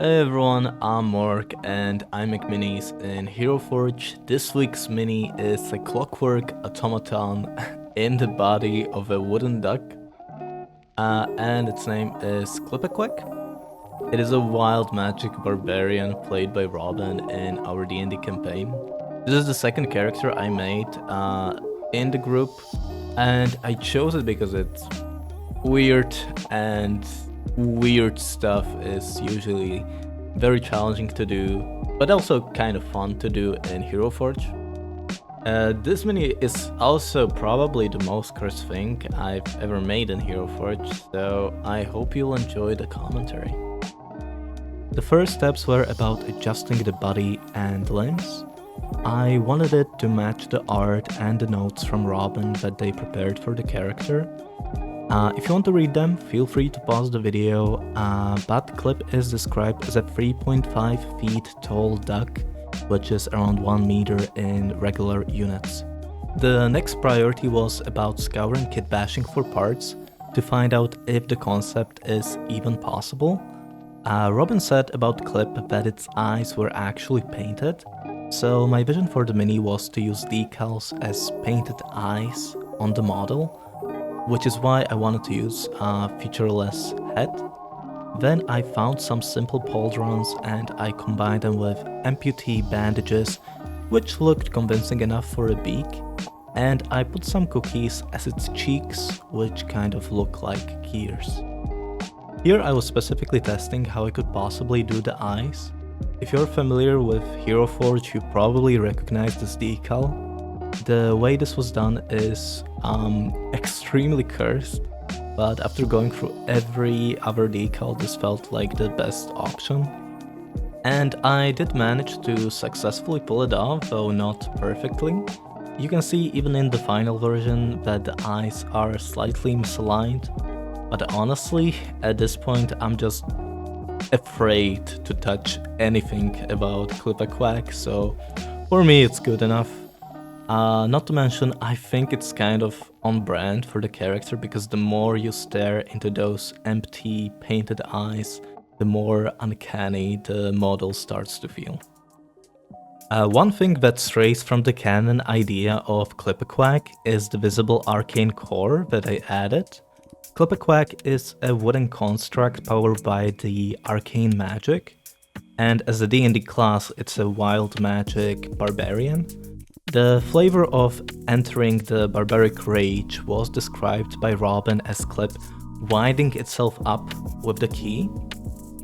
Hey everyone, I'm Mark and I make minis in Hero Forge. This week's mini is a clockwork automaton in the body of a wooden duck, and its name is Klip-A-Quack. It is a wild magic barbarian played by Robyn in our D&D campaign. This is the second character I made in the group, and I chose it because it's weird, and weird stuff is usually very challenging to do, but also kind of fun to do in Hero Forge. This mini is also probably the most cursed thing I've ever made in Hero Forge, so I hope you'll enjoy the commentary. The first steps were about adjusting the body and limbs. I wanted it to match the art and the notes from Robyn that they prepared for the character. If you want to read them, feel free to pause the video, but Klip is described as a 3.5 feet tall duck, which is around 1 meter in regular units. The next priority was about scouring kit bashing for parts to find out if the concept is even possible. Robyn said about Klip that its eyes were actually painted, so my vision for the mini was to use decals as painted eyes on the model, which is why I wanted to use a featureless head. Then I found some simple pauldrons and I combined them with amputee bandages, which looked convincing enough for a beak, and I put some cookies as its cheeks, which kind of look like gears. Here I was specifically testing how I could possibly do the eyes. If you're familiar with Hero Forge, you probably recognize this decal. The way this was done is extremely cursed, but after going through every other decal, this felt like the best option. And I did manage to successfully pull it off, though not perfectly. You can see even in the final version that the eyes are slightly misaligned, but honestly, at this point I'm just afraid to touch anything about Klip-A-Quack, so for me it's good enough. Not to mention, I think it's kind of on brand for the character, because the more you stare into those empty painted eyes, the more uncanny the model starts to feel. One thing that strays from the canon idea of Klip-A-Quack is the visible arcane core that I added. Klip-A-Quack is a wooden construct powered by the arcane magic, and as a D&D class, it's a wild magic barbarian. The flavor of entering the barbaric rage was described by Robyn as Klip winding itself up with the key,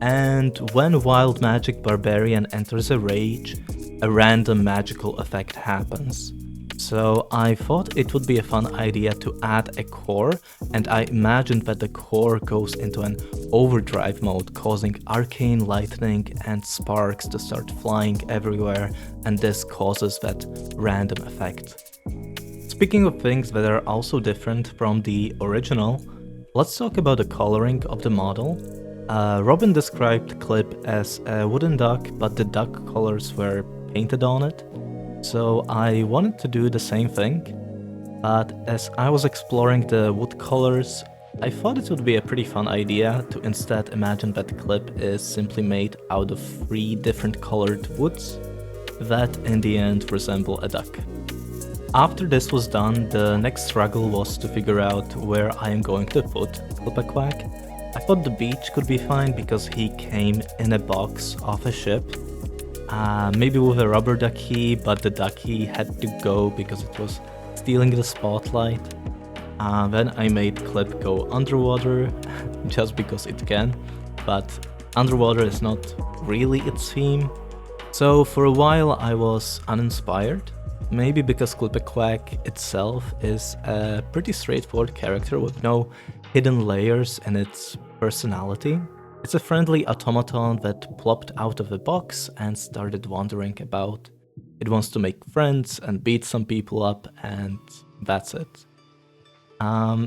and when wild magic barbarian enters a rage, a random magical effect happens. So I thought it would be a fun idea to add a core, and I imagined that the core goes into an overdrive mode, causing arcane lightning and sparks to start flying everywhere, and this causes that random effect. Speaking of things that are also different from the original, let's talk about the coloring of the model. Robyn described Klip as a wooden duck, but the duck colors were painted on it. So I wanted to do the same thing, but as I was exploring the wood colors, I thought it would be a pretty fun idea to instead imagine that Klip is simply made out of 3 different colored woods that in the end resemble a duck. After this was done, the next struggle was to figure out where I am going to put Klip-A-Quack. I thought the beach could be fine because he came in a box off a ship. Maybe with a rubber ducky, but the ducky had to go because it was stealing the spotlight. Then I made Klip go underwater, just because it can, but underwater is not really its theme. So for a while I was uninspired, maybe because Klip-A-Quack itself is a pretty straightforward character with no hidden layers in its personality. It's a friendly automaton that plopped out of a box and started wandering about. It wants to make friends and beat some people up, and that's it.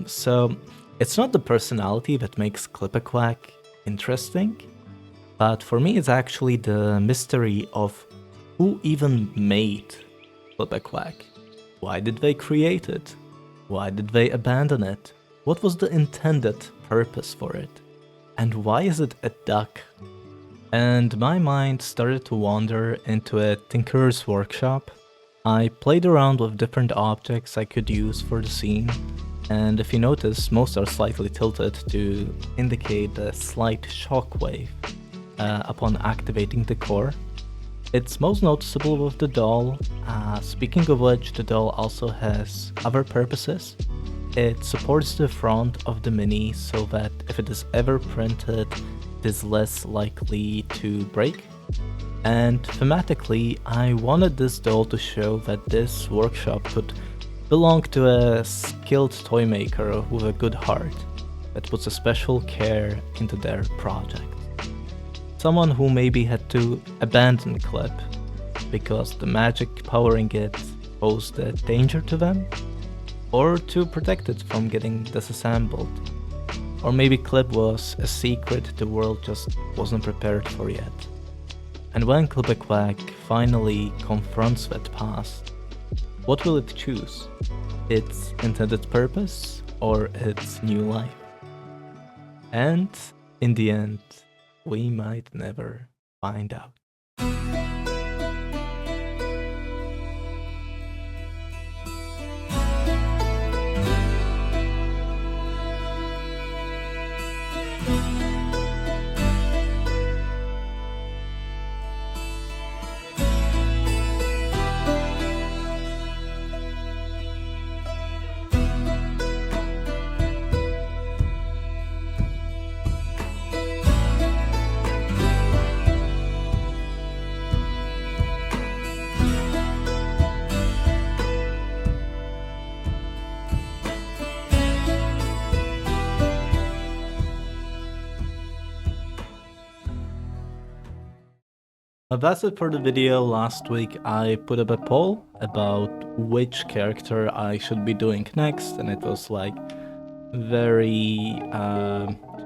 So it's not the personality that makes Klip-A-Quack interesting, but for me it's actually the mystery of who even made Klip-A-Quack. Why did they create it? Why did they abandon it? What was the intended purpose for it? And why is it a duck? and my mind started to wander into a tinkerer's workshop. I played around with different objects I could use for the scene, and if you notice, most are slightly tilted to indicate a slight shockwave upon activating the core. It's most noticeable with the doll. Speaking of which, the doll also has other purposes. It supports the front of the Mini so that if it is ever printed, it is less likely to break. And thematically, I wanted this doll to show that this workshop could belong to a skilled toy maker with a good heart that puts a special care into their project. Someone who maybe had to abandon Klip because the magic powering it posed a danger to them, or to protect it from getting disassembled. Or maybe Klip was a secret the world just wasn't prepared for yet. And when Klip-A-Quack finally confronts that past, what will it choose? Its intended purpose or its new life? And in the end, we might never find out. That's it for the video. Last week I put up a poll about which character I should be doing next, and it was like very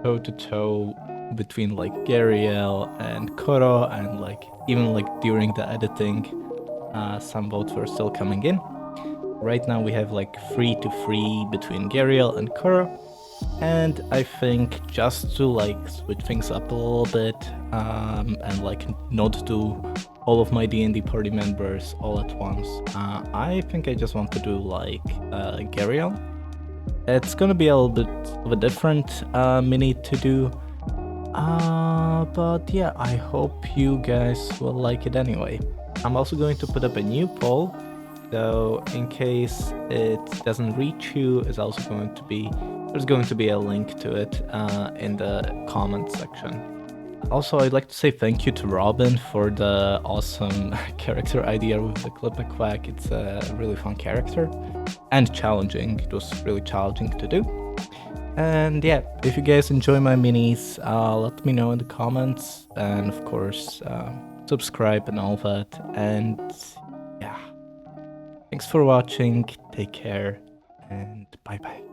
toe-to-toe between like Gariel and Koro, and like even like during the editing some votes were still coming in. Right now we have like 3-3 between Gariel and Koro. And I think just to like switch things up a little bit and like not do all of my D&D party members all at once, I think I just want to do like Gariel. It's gonna be a little bit of a different mini to do, but yeah, I hope you guys will like it anyway. I'm also going to put up a new poll, so in case it doesn't reach you, there's going to be a link to it in the comments section. Also, I'd like to say thank you to Robyn for the awesome character idea with the Klip-A-Quack. It's a really fun character and challenging. It was really challenging to do. And yeah, if you guys enjoy my minis, let me know in the comments, and of course subscribe and all that. And yeah, thanks for watching, take care, and bye bye.